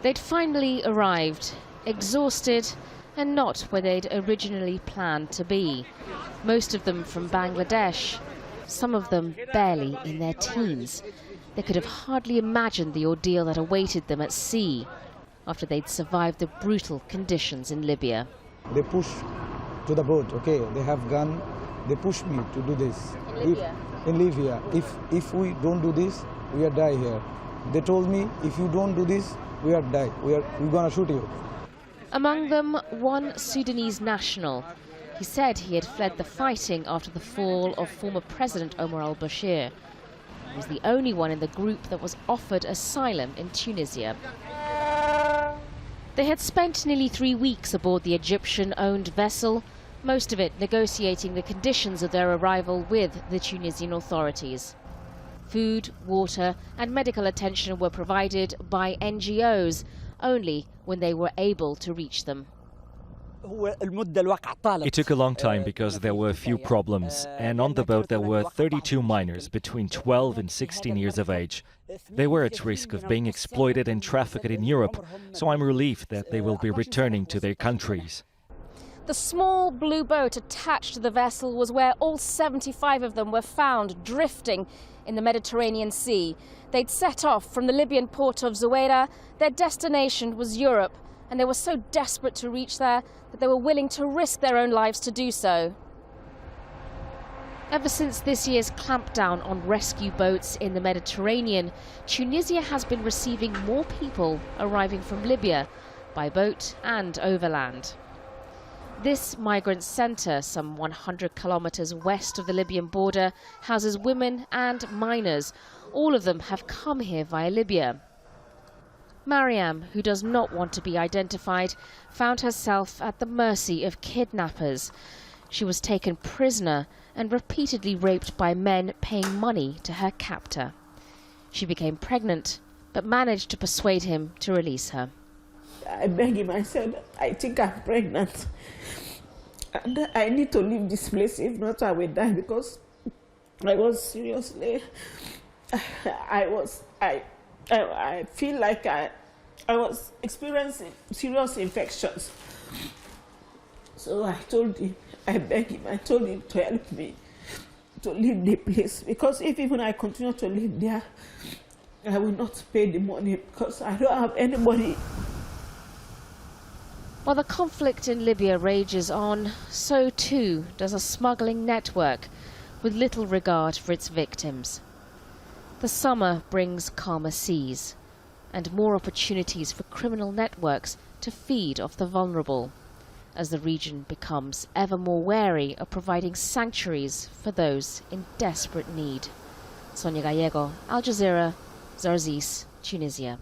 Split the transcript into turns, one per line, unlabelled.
They'd finally arrived, exhausted and not where they'd originally planned to be. Most of them from Bangladesh, some of them barely in their teens. They could have hardly imagined the ordeal that awaited them at sea after they'd survived the brutal conditions in Libya.
They push to the boat, okay, they have gun, they push me to do this. In Libya, if we don't do this, we are die here. They told me, if you don't do this, we are die, we're gonna shoot you.
Among them, one Sudanese national. He said he had fled the fighting after the fall of former President Omar al-Bashir. He was the only one in the group that was offered asylum in Tunisia. They had spent nearly 3 weeks aboard the Egyptian-owned vessel, most of it negotiating the conditions of their arrival with the Tunisian authorities. Food, water and medical attention were provided by NGOs, only when they were able to reach them.
It took a long time because there were a few problems, and on the boat there were 32 minors between 12 and 16 years of age. They were at risk of being exploited and trafficked in Europe, so I'm relieved that they will be returning to their countries.
The small blue boat attached to the vessel was where all 75 of them were found drifting in the Mediterranean Sea. They'd set off from the Libyan port of Zarzis. Their destination was Europe, and they were so desperate to reach there that they were willing to risk their own lives to do so. Ever since this year's clampdown on rescue boats in the Mediterranean, Tunisia has been receiving more people arriving from Libya by boat and overland. This migrant centre, some 100 kilometres west of the Libyan border, houses women and minors. All of them have come here via Libya. MARYAM, who does not want to be identified, found herself at the mercy of kidnappers. She was taken prisoner and repeatedly raped by men paying money to her captor. She became pregnant, but managed to persuade him to release her.
I begged him, I said, I think I'm pregnant. And I need to leave this place, if not I will die, because I was seriously, I feel like I was experiencing serious infections. So I told him, I begged him, I told him to help me to leave the place, because if even I continue to live there, I will not pay the money, because I don't have anybody.
While the conflict in Libya rages on, so too does a smuggling network with little regard for its victims. The summer brings calmer seas and more opportunities for criminal networks to feed off the vulnerable, as the region becomes ever more wary of providing sanctuaries for those in desperate need. Sonia Gallego, Al Jazeera, Zarzis, Tunisia.